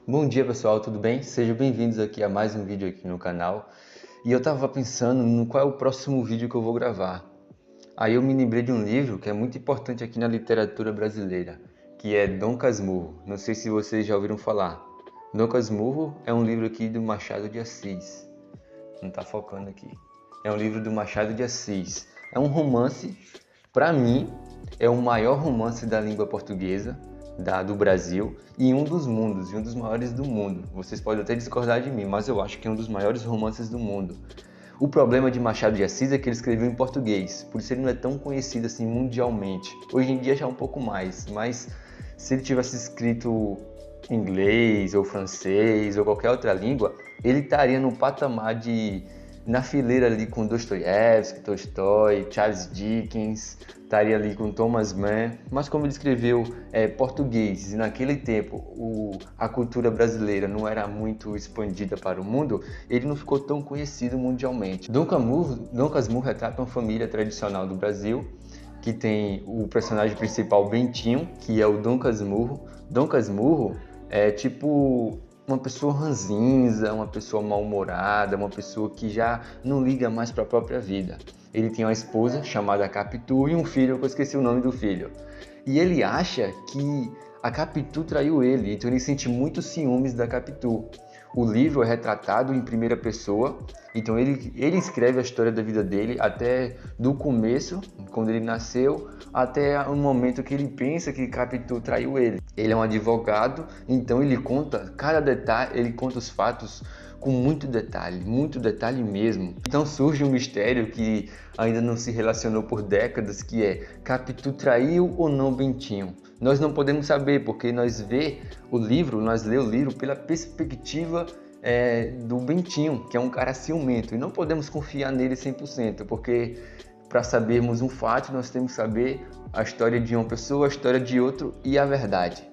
Bom dia pessoal, tudo bem? Sejam bem-vindos aqui a mais um vídeo aqui no canal. E eu tava pensando no qual é o próximo vídeo que eu vou gravar. Aí eu me lembrei de um livro que é muito importante aqui na literatura brasileira, que é Dom Casmurro. Não sei se vocês já ouviram falar. Dom Casmurro é um livro aqui do Machado de Assis. Não tá focando aqui. É um livro do Machado de Assis. É um romance, para mim, é o maior romance da língua portuguesa, do Brasil, e um dos mundos, e um dos maiores do mundo. Vocês podem até discordar de mim, mas eu acho que é um dos maiores romances do mundo. O problema de Machado de Assis é que ele escreveu em português, por isso ele não é tão conhecido assim mundialmente. Hoje em dia já é um pouco mais, mas se ele tivesse escrito em inglês ou francês ou qualquer outra língua, ele estaria no patamar na fileira ali com Dostoiévski, Tolstói, Charles Dickens, estaria ali com Thomas Mann, mas como ele escreveu português e naquele tempo a cultura brasileira não era muito expandida para o mundo, ele não ficou tão conhecido mundialmente. Dom Casmurro retrata uma família tradicional do Brasil, que tem o personagem principal Bentinho, que é o Dom Casmurro. Dom Casmurro é tipo uma pessoa ranzinza, uma pessoa mal-humorada, uma pessoa que já não liga mais para a própria vida. Ele tem uma esposa chamada Capitu e um filho, que eu esqueci o nome do filho. E ele acha que a Capitu traiu ele, então ele sente muitos ciúmes da Capitu. O livro é retratado em primeira pessoa, então ele escreve a história da vida dele até do começo, quando ele nasceu, até o momento que ele pensa que Capitu traiu ele. Ele é um advogado, então ele conta cada detalhe, ele conta os fatos com muito detalhe mesmo. Então surge um mistério que ainda não se relacionou por décadas, que é: Capitu traiu ou não Bentinho? Nós não podemos saber, porque nós lê o livro pela perspectiva do Bentinho, que é um cara ciumento, e não podemos confiar nele 100%, porque para sabermos um fato, nós temos que saber a história de uma pessoa, a história de outro e a verdade.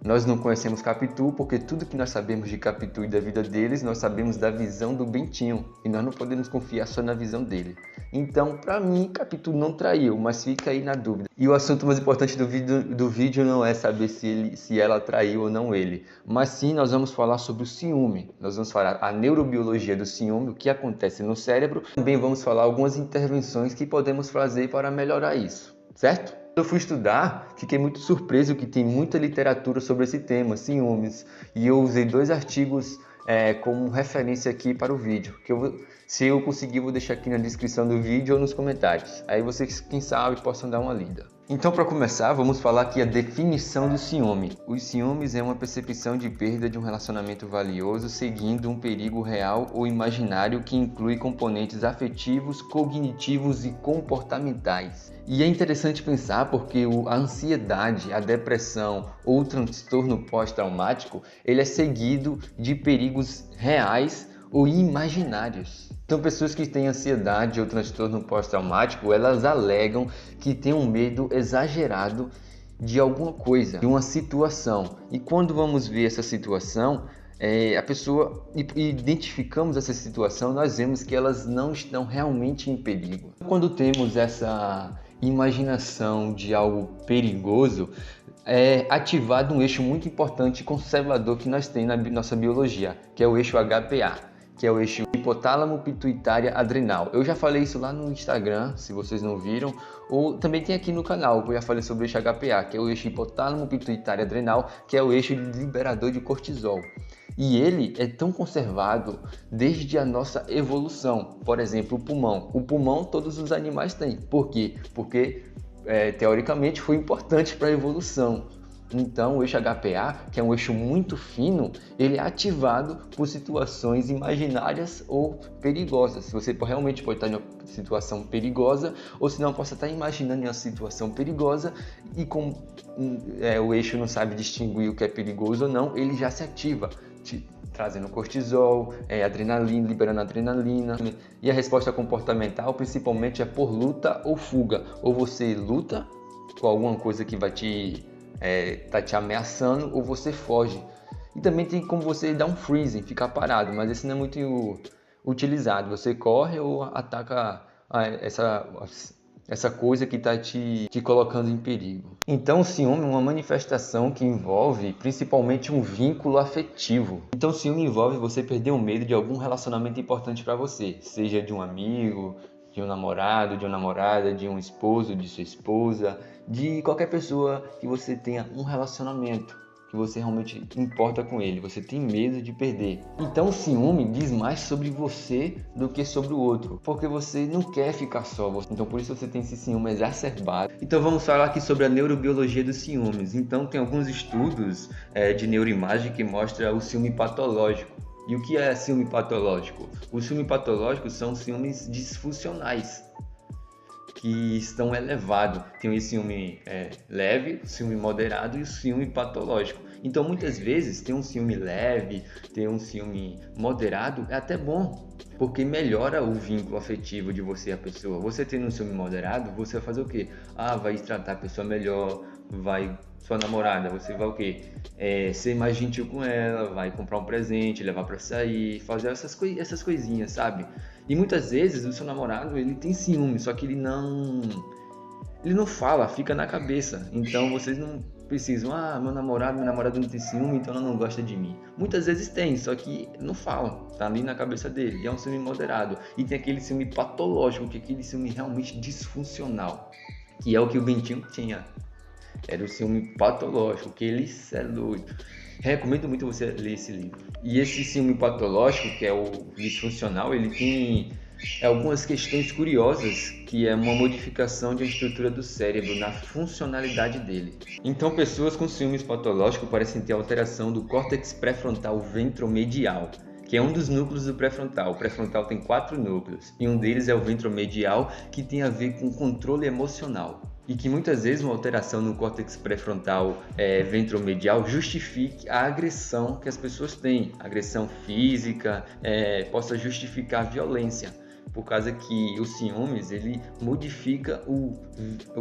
Nós não conhecemos Capitu, porque tudo que nós sabemos de Capitu e da vida deles, nós sabemos da visão do Bentinho, e nós não podemos confiar só na visão dele. Então, para mim, Capitu não traiu, mas fica aí na dúvida. E o assunto mais importante do vídeo não é saber se ela traiu ou não ele, mas sim nós vamos falar sobre o ciúme. Nós vamos falar a neurobiologia do ciúme, o que acontece no cérebro. Também vamos falar algumas intervenções que podemos fazer para melhorar isso, certo? Quando eu fui estudar, fiquei muito surpreso que tem muita literatura sobre esse tema, ciúmes, e eu usei 2 artigos como referência aqui para o vídeo, se eu conseguir, vou deixar aqui na descrição do vídeo ou nos comentários, aí vocês, quem sabe, possam dar uma lida. Então, para começar, vamos falar aqui a definição do ciúme. Os ciúmes é uma percepção de perda de um relacionamento valioso seguindo um perigo real ou imaginário que inclui componentes afetivos, cognitivos e comportamentais. E é interessante pensar porque a ansiedade, a depressão ou o transtorno pós-traumático, ele é seguido de perigos reais ou imaginários. Então, pessoas que têm ansiedade ou transtorno pós-traumático, elas alegam que têm um medo exagerado de alguma coisa, de uma situação. E quando vamos ver essa situação, a pessoa identificamos essa situação, nós vemos que elas não estão realmente em perigo. Quando temos essa imaginação de algo perigoso, é ativado um eixo muito importante e conservador que nós temos na nossa biologia, que é o eixo HPA, que é o eixo hipotálamo pituitária adrenal. Eu já falei isso lá no Instagram, se vocês não viram, ou também tem aqui no canal, que eu já falei sobre o eixo HPA, que é o eixo hipotálamo pituitária adrenal, que é o eixo liberador de cortisol. E ele é tão conservado desde a nossa evolução. Por exemplo, o pulmão. O pulmão todos os animais têm. Por quê? Porque teoricamente foi importante para a evolução. Então, o eixo HPA, que é um eixo muito fino, ele é ativado por situações imaginárias ou perigosas. Você realmente pode estar em uma situação perigosa, ou se não, possa estar imaginando uma situação perigosa e como o eixo não sabe distinguir o que é perigoso ou não, ele já se ativa, trazendo cortisol, adrenalina, liberando adrenalina. E a resposta comportamental, principalmente, é por luta ou fuga. Ou você luta com alguma coisa que vai tá te ameaçando, ou você foge. E também tem como você dar um freezing, ficar parado, mas esse não é muito utilizado. Você corre ou ataca essa coisa que está te colocando em perigo. Então o ciúme é uma manifestação que envolve principalmente um vínculo afetivo. Então o ciúme envolve você perder o medo de algum relacionamento importante para você, seja de um amigo, de um namorado, de uma namorada, de um esposo, de sua esposa, de qualquer pessoa que você tenha um relacionamento, que você realmente importa com ele, você tem medo de perder. Então o ciúme diz mais sobre você do que sobre o outro, porque você não quer ficar só, então por isso você tem esse ciúme exacerbado. Então vamos falar aqui sobre a neurobiologia dos ciúmes. Então tem alguns estudos de neuroimagem que mostram o ciúme patológico. E o que é ciúme patológico? Os ciúmes patológicos são ciúmes disfuncionais, que estão elevados. Tem o ciúme leve, o ciúme moderado e o ciúme patológico. Então muitas vezes ter um ciúme leve, ter um ciúme moderado é até bom, porque melhora o vínculo afetivo de você e a pessoa. Você tendo um ciúme moderado, você vai fazer o quê? Vai tratar a pessoa melhor, sua namorada, você vai o quê? Ser mais gentil com ela, vai comprar um presente, levar pra sair, fazer essas coisinhas, sabe? E muitas vezes o seu namorado, ele tem ciúme, só que ele não fala, fica na cabeça. Então vocês não precisam, meu namorado não tem ciúme, então ela não gosta de mim. Muitas vezes tem, só que não falam, tá ali na cabeça dele. E é um ciúme moderado. E tem aquele ciúme patológico, que é aquele ciúme realmente disfuncional, que é o que o Bentinho tinha. Era o ciúme patológico, que ele é doido. Recomendo muito você ler esse livro. E esse ciúme patológico, que é o disfuncional, ele tem algumas questões curiosas, que é uma modificação de uma estrutura do cérebro na funcionalidade dele. Então, pessoas com ciúmes patológico parecem ter alteração do córtex pré-frontal ventromedial, que é um dos núcleos do pré-frontal. O pré-frontal tem 4 núcleos, e um deles é o ventromedial, que tem a ver com controle emocional. E que muitas vezes uma alteração no córtex pré-frontal ventromedial justifique a agressão que as pessoas têm, agressão física, possa justificar a violência, por causa que o ciúmes ele modifica o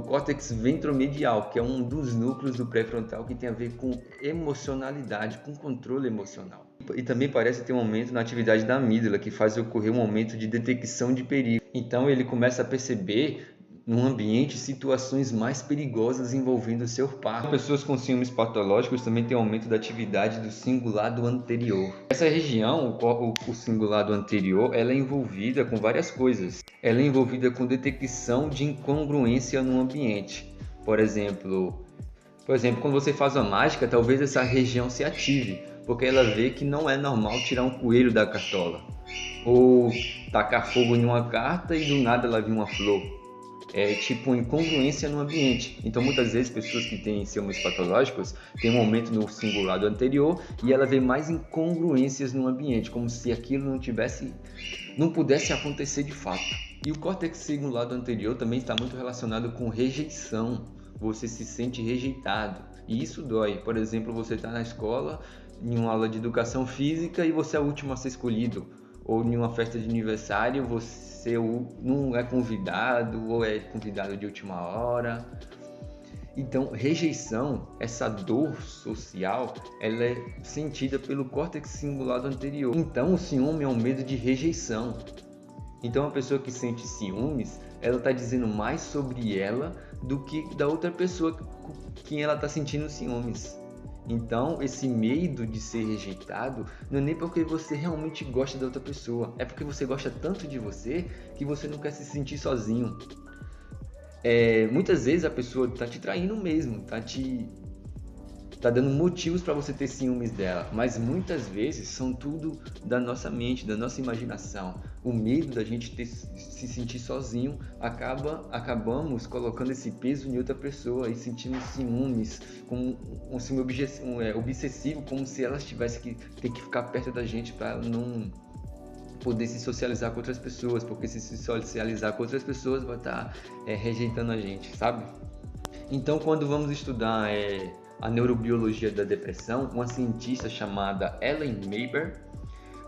córtex ventromedial, que é um dos núcleos do pré-frontal que tem a ver com emocionalidade, com controle emocional. E também parece ter um aumento na atividade da amígdala, que faz ocorrer um aumento de detecção de perigo. Então ele começa a perceber num ambiente situações mais perigosas envolvendo o seu par. Pessoas com ciúmes patológicos também têm aumento da atividade do cingulado anterior. Essa região, o cingulado anterior, ela é envolvida com várias coisas. Ela é envolvida com detecção de incongruência no ambiente. Por exemplo, quando você faz uma mágica, talvez essa região se ative, porque ela vê que não é normal tirar um coelho da cartola, ou tacar fogo em uma carta e do nada ela vir uma flor. É tipo uma incongruência no ambiente. Então muitas vezes pessoas que têm ciúmes patológicos têm um aumento no cingulado anterior e ela vê mais incongruências no ambiente, como se aquilo não pudesse acontecer de fato. E o córtex cingulado anterior também está muito relacionado com rejeição. Você se sente rejeitado e isso dói. Por exemplo, você está na escola, em uma aula de educação física e você é o último a ser escolhido. Ou em uma festa de aniversário você não é convidado ou é convidado de última hora. Então, rejeição, essa dor social, ela é sentida pelo córtex cingulado anterior. Então, o ciúme é um medo de rejeição. Então, a pessoa que sente ciúmes, ela está dizendo mais sobre ela do que da outra pessoa com quem ela está sentindo ciúmes. Então, esse medo de ser rejeitado não é nem porque você realmente gosta da outra pessoa, é porque você gosta tanto de você que você não quer se sentir sozinho. Muitas vezes a pessoa está te traindo mesmo, tá dando motivos para você ter ciúmes dela, mas muitas vezes são tudo da nossa mente, da nossa imaginação. O medo da gente se sentir sozinho, acabamos colocando esse peso em outra pessoa e sentindo ciúmes, como um ciúme obsessivo, como se ela tivesse que ter que ficar perto da gente para não poder se socializar com outras pessoas, porque se socializar com outras pessoas vai estar rejeitando a gente, sabe? Então, quando vamos estudar a neurobiologia da depressão, uma cientista chamada Ellen Maber,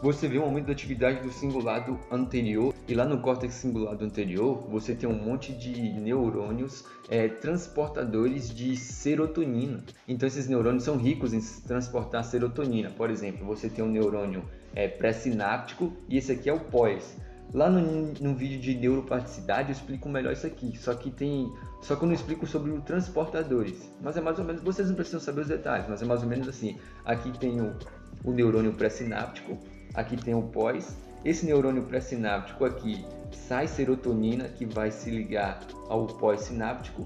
você vê um aumento da atividade do cingulado anterior, e lá no córtex cingulado anterior você tem um monte de neurônios transportadores de serotonina. Então esses neurônios são ricos em transportar serotonina. Por exemplo, você tem um neurônio pré-sináptico e esse aqui é o pós. Lá no vídeo de neuroplasticidade eu explico melhor isso aqui, só que eu não explico sobre os transportadores, mas é mais ou menos, vocês não precisam saber os detalhes, mas é mais ou menos assim. Aqui tem o neurônio pré-sináptico, aqui tem o pós. Esse neurônio pré-sináptico aqui sai serotonina que vai se ligar ao pós-sináptico,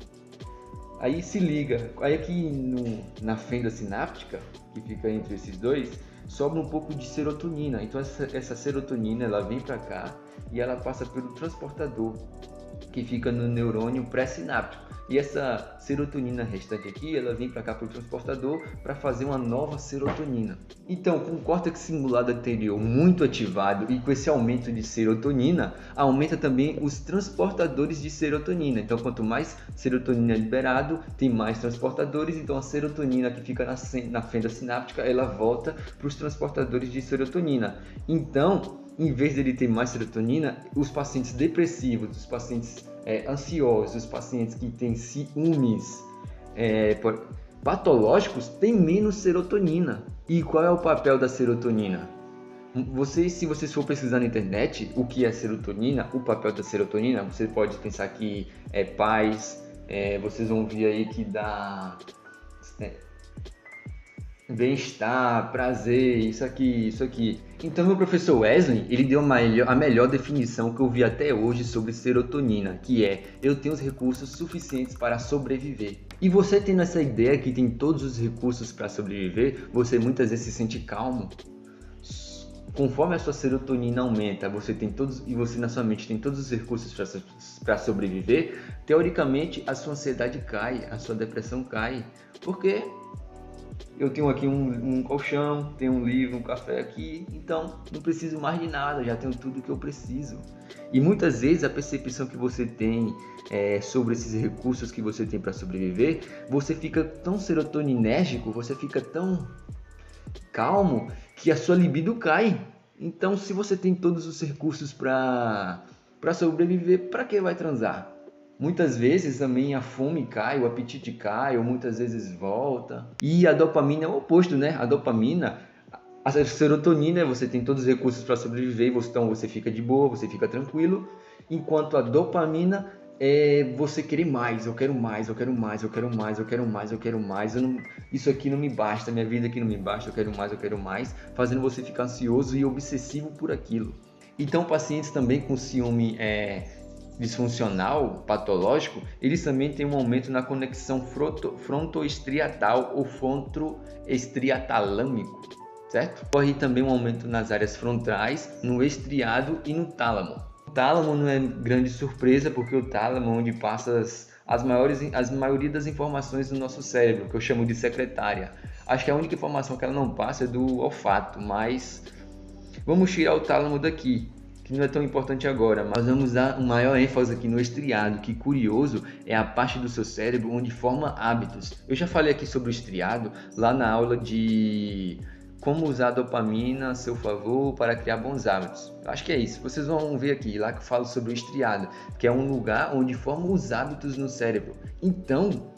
aí se liga, aí aqui na fenda sináptica, que fica entre esses dois, sobra um pouco de serotonina. Então essa serotonina ela vem para cá e ela passa pelo transportador que fica no neurônio pré-sináptico. E essa serotonina restante aqui, ela vem para cá para o transportador para fazer uma nova serotonina. Então, com o córtex cingulado anterior muito ativado e com esse aumento de serotonina, aumenta também os transportadores de serotonina. Então, quanto mais serotonina é liberado, tem mais transportadores. Então, a serotonina que fica na fenda sináptica, ela volta para os transportadores de serotonina. Então, em vez de ele ter mais serotonina, os pacientes depressivos, os pacientes ansiosos, os pacientes que têm ciúmes patológicos têm menos serotonina. E qual é o papel da serotonina? Se vocês for pesquisar na internet o que é serotonina, o papel da serotonina, você pode pensar que é paz, vocês vão ver aí que dá bem-estar, prazer, isso aqui. Então, meu professor Wesley, ele deu a melhor definição que eu vi até hoje sobre serotonina, que é: eu tenho os recursos suficientes para sobreviver. E você tendo essa ideia que tem todos os recursos para sobreviver, você muitas vezes se sente calmo. Conforme a sua serotonina aumenta, você na sua mente tem todos os recursos para sobreviver, teoricamente a sua ansiedade cai, a sua depressão cai, porque eu tenho aqui um colchão, tenho um livro, um café aqui, então não preciso mais de nada, já tenho tudo que eu preciso. E muitas vezes a percepção que você tem sobre esses recursos que você tem para sobreviver, você fica tão serotoninérgico, você fica tão calmo que a sua libido cai. Então, se você tem todos os recursos para sobreviver, para que vai transar? Muitas vezes também a fome cai, o apetite cai, ou muitas vezes volta. E a dopamina é o oposto, né? A dopamina, a serotonina, você tem todos os recursos para sobreviver, então você fica de boa, você fica tranquilo. Enquanto a dopamina é você querer mais, eu quero mais, eu quero mais, eu quero mais, eu quero mais, eu quero mais. Isso aqui não me basta, minha vida aqui não me basta, eu quero mais, fazendo você ficar ansioso e obsessivo por aquilo. Então, pacientes também com ciúme disfuncional, patológico, eles também têm um aumento na conexão frontoestriatal ou frontoestriatalâmico, certo? Ocorre também um aumento nas áreas frontais, no estriado e no tálamo. O tálamo não é grande surpresa, porque o tálamo é onde passa a maioria das informações do nosso cérebro, que eu chamo de secretária. Acho que a única informação que ela não passa é do olfato, mas vamos tirar o tálamo daqui, que não é tão importante agora, mas vamos dar uma maior ênfase aqui no estriado, que, curioso, é a parte do seu cérebro onde forma hábitos. Eu já falei aqui sobre o estriado lá na aula de como usar a dopamina a seu favor para criar bons hábitos. Eu acho que é isso. Vocês vão ver aqui, lá que eu falo sobre o estriado, que é um lugar onde formam os hábitos no cérebro. Então,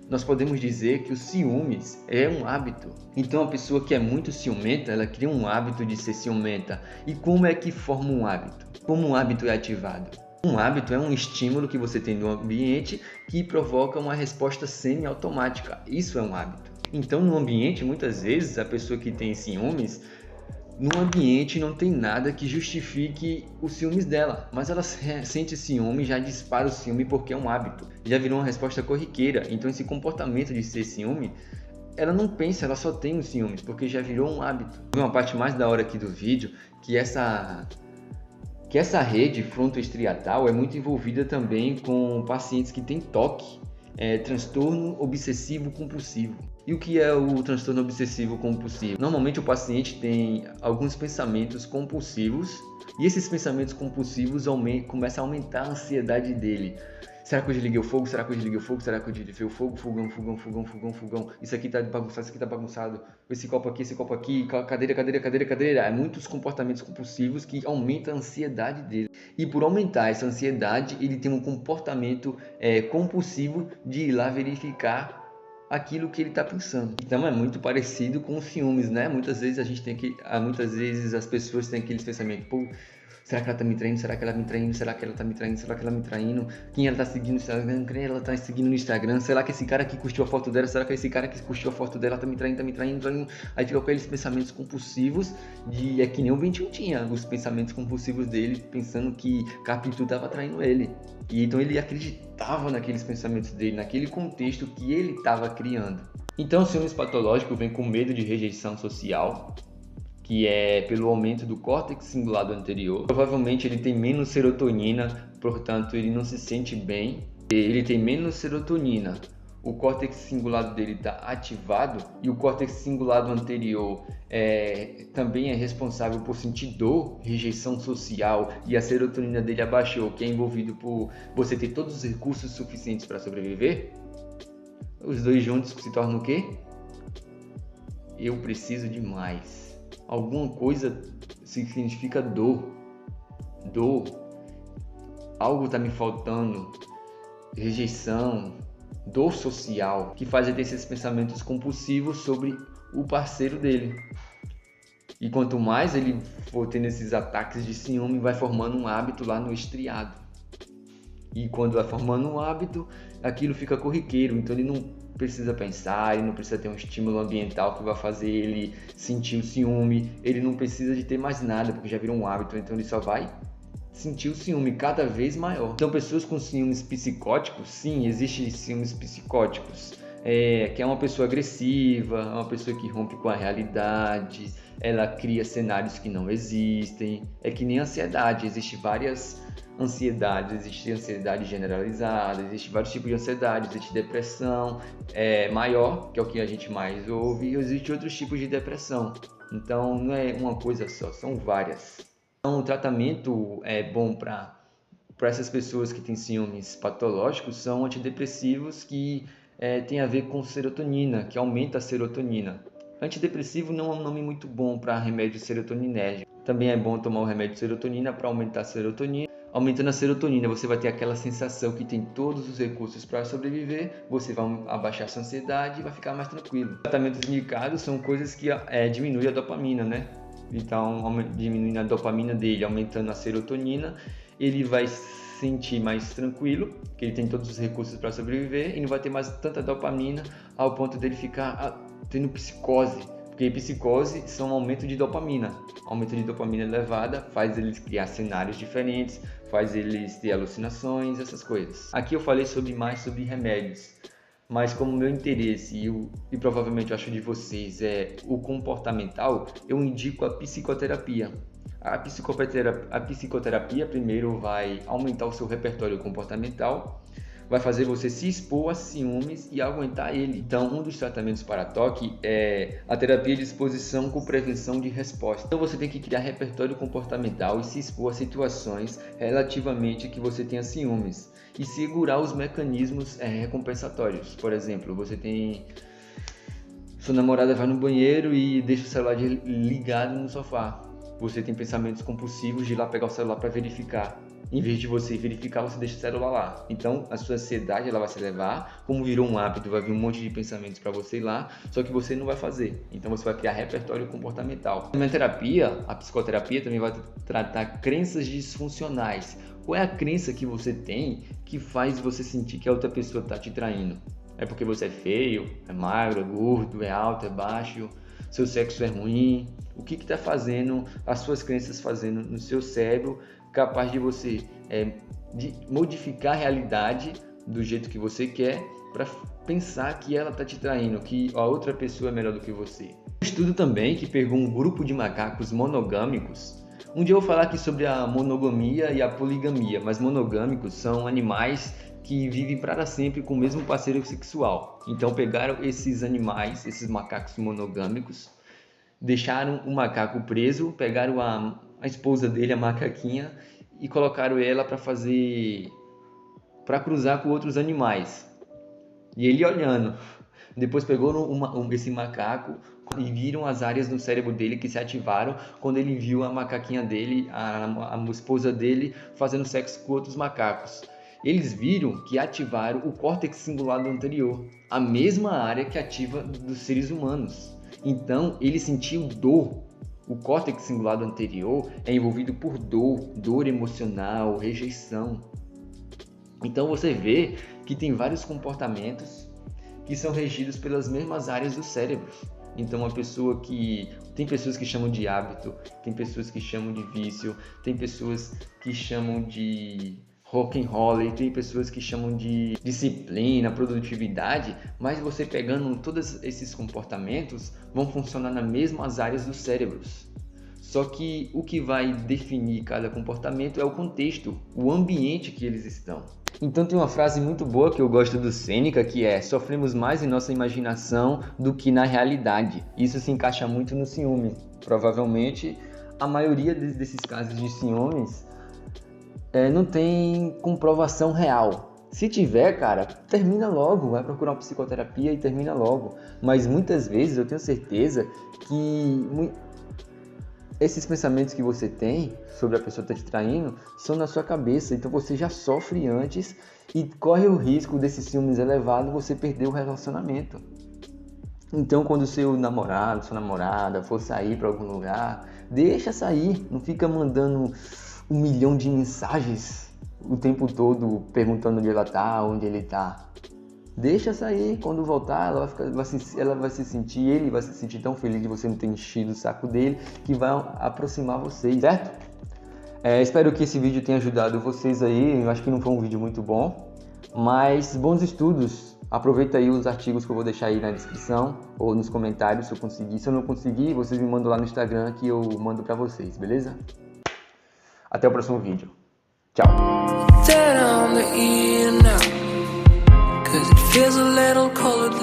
nós podemos dizer que o ciúmes é um hábito. Então, a pessoa que é muito ciumenta, ela cria um hábito de ser ciumenta. E como é que forma um hábito? Como um hábito é ativado? Um hábito é um estímulo que você tem no ambiente que provoca uma resposta semi-automática. Isso é um hábito. Então, no ambiente, muitas vezes, a pessoa que tem ciúmes, no ambiente não tem nada que justifique os ciúmes dela, mas ela sente ciúme e já dispara o ciúme porque é um hábito. Já virou uma resposta corriqueira, então esse comportamento de ser ciúme, ela não pensa, ela só tem os ciúmes, porque já virou um hábito. Uma parte mais da hora aqui do vídeo, que essa rede frontoestriatal é muito envolvida também com pacientes que têm TOC, transtorno obsessivo compulsivo. E o que é o transtorno obsessivo compulsivo? Normalmente o paciente tem alguns pensamentos compulsivos e esses pensamentos compulsivos começam a aumentar a ansiedade dele. Será que eu desliguei o fogo? Será que eu desliguei o fogo? Será que eu desliguei o fogo? Fogão, fogão, fogão, fogão, fogão. Isso aqui tá bagunçado, isso aqui tá bagunçado. Esse copo aqui, cadeira, cadeira, cadeira, cadeira. Há muitos comportamentos compulsivos que aumentam a ansiedade dele. E por aumentar essa ansiedade, ele tem um comportamento compulsivo de ir lá verificar aquilo que ele está pensando. Então é muito parecido com os ciúmes, né? Muitas vezes as pessoas têm aqueles pensamentos: pô, Será que ela tá me traindo? Será que ela tá me traindo? Será que ela tá me traindo? Será que ela tá me traindo? Quem ela tá seguindo no Instagram? Quem ela tá seguindo no Instagram? Será que esse cara que curtiu a foto dela? Será que esse cara que curtiu a foto dela tá me traindo? Tá me traindo? Traindo? Aí fica com aqueles pensamentos compulsivos de... É que nem o 21 tinha, os pensamentos compulsivos dele, pensando que Capitu tava traindo ele. E então ele acreditava naqueles pensamentos dele, naquele contexto que ele estava criando. Então o ciúmes patológico vem com medo de rejeição social, que é pelo aumento do córtex cingulado anterior. Provavelmente ele tem menos serotonina, portanto ele não se sente bem. Ele tem menos serotonina, o córtex cingulado dele está ativado e o córtex cingulado anterior também é responsável por sentir dor, rejeição social, e a serotonina dele abaixou, que é envolvido por você ter todos os recursos suficientes para sobreviver. Os dois juntos se tornam o quê? Eu preciso de mais. Alguma coisa significa dor. Dor. Algo está me faltando. Rejeição. Dor social. Que faz ele ter esses pensamentos compulsivos sobre o parceiro dele. E quanto mais ele for tendo esses ataques de ciúme, vai formando um hábito lá no estriado. E quando vai formando um hábito, aquilo fica corriqueiro, então ele não precisa pensar, ele não precisa ter um estímulo ambiental que vai fazer ele sentir o ciúme, ele não precisa de ter mais nada, porque já virou um hábito, então ele só vai sentir o ciúme cada vez maior. Então pessoas com ciúmes psicóticos, sim, existem ciúmes psicóticos, que é uma pessoa agressiva, uma pessoa que rompe com a realidade, ela cria cenários que não existem, é que nem ansiedade, existem várias ansiedades, existe ansiedade generalizada, existe vários tipos de ansiedade, existe depressão maior, que é o que a gente mais ouve, e existe outros tipos de depressão. Então não é uma coisa só, são várias. Então o tratamento bom para essas pessoas que têm ciúmes patológicos são antidepressivos que tem a ver com serotonina, que aumenta a serotonina. Antidepressivo não é um nome muito bom para remédio serotoninérgico. Também é bom tomar o remédio de serotonina para aumentar a serotonina. Aumentando a serotonina, você vai ter aquela sensação que tem todos os recursos para sobreviver, você vai abaixar essa ansiedade e vai ficar mais tranquilo. Tratamentos indicados são coisas que diminuem a dopamina, né? Então, diminuindo a dopamina dele, aumentando a serotonina, ele vai se sentir mais tranquilo, que ele tem todos os recursos para sobreviver e não vai ter mais tanta dopamina ao ponto dele ficar tendo psicose. Porque psicose são um aumento de dopamina. Aumento de dopamina elevada faz eles criar cenários diferentes, faz eles ter alucinações, essas coisas. Aqui eu falei mais sobre remédios, mas como meu interesse e provavelmente eu acho de vocês é o comportamental, eu indico a psicoterapia. A psicoterapia primeiro vai aumentar o seu repertório comportamental, vai fazer você se expor a ciúmes e aguentar ele. Então, um dos tratamentos para toque é a terapia de exposição com prevenção de resposta. Então, você tem que criar repertório comportamental e se expor a situações relativamente que você tenha ciúmes e segurar os mecanismos recompensatórios. Por exemplo, você tem... Sua namorada vai no banheiro e deixa o celular ligado no sofá. Você tem pensamentos compulsivos de ir lá pegar o celular para verificar. Em vez de você verificar, você deixa o celular lá. Então, a sua ansiedade ela vai se elevar. Como virou um hábito, vai vir um monte de pensamentos para você ir lá, só que você não vai fazer. Então, você vai criar repertório comportamental. Na terapia, a psicoterapia também vai tratar crenças disfuncionais. Qual é a crença que você tem que faz você sentir que a outra pessoa está te traindo? É porque você é feio, é magro, é gordo, é alto, é baixo, seu sexo é ruim? O que está fazendo, as suas crenças fazendo no seu cérebro capaz de você de modificar a realidade do jeito que você quer para pensar que ela está te traindo, que a outra pessoa é melhor do que você. Um estudo também que pegou um grupo de macacos monogâmicos. Um dia eu vou falar aqui sobre a monogamia e a poligamia, mas monogâmicos são animais que vivem para sempre com o mesmo parceiro sexual. Então pegaram esses animais, esses macacos monogâmicos, deixaram o macaco preso, pegaram a esposa dele, a macaquinha, e colocaram ela para cruzar com outros animais. E ele olhando. Depois pegou esse macaco e viram as áreas no cérebro dele que se ativaram quando ele viu a macaquinha dele, a esposa dele, fazendo sexo com outros macacos. Eles viram que ativaram o córtex cingulado anterior, a mesma área que ativa dos seres humanos. Então ele sentiu dor O córtex cingulado anterior é envolvido por dor emocional, rejeição. Então você vê que tem vários comportamentos que são regidos pelas mesmas áreas do cérebro. Então tem pessoas que chamam de hábito, tem pessoas que chamam de vício, tem pessoas que chamam de rock'n'roll, tem pessoas que chamam de disciplina, produtividade, mas você pegando todos esses comportamentos vão funcionar nas mesmas áreas dos cérebros. Só que o que vai definir cada comportamento é o contexto, o ambiente que eles estão. Então tem uma frase muito boa que eu gosto do Sêneca, que é: sofremos mais em nossa imaginação do que na realidade. Isso se encaixa muito no ciúme. Provavelmente a maioria desses casos de ciúmes não tem comprovação real. Se tiver, cara, termina logo, vai procurar uma psicoterapia e termina logo. Mas muitas vezes eu tenho certeza que esses pensamentos que você tem sobre a pessoa que está te traindo são na sua cabeça, então você já sofre antes e corre o risco desses ciúmes elevados você perder o relacionamento. Então quando seu namorado, sua namorada for sair para algum lugar, deixa sair, não fica mandando 1 milhão de mensagens o tempo todo perguntando onde ela tá, onde ele tá. Deixa sair, quando voltar ele vai se sentir tão feliz de você não ter enchido o saco dele, que vai aproximar vocês, certo? Espero que esse vídeo tenha ajudado vocês aí. Eu acho que não foi um vídeo muito bom, mas bons estudos. Aproveita aí os artigos que eu vou deixar aí na descrição ou nos comentários se eu conseguir. Se eu não conseguir, vocês me mandam lá no Instagram que eu mando pra vocês, beleza? Até o próximo vídeo. Tchau! Cause it feels a little cold,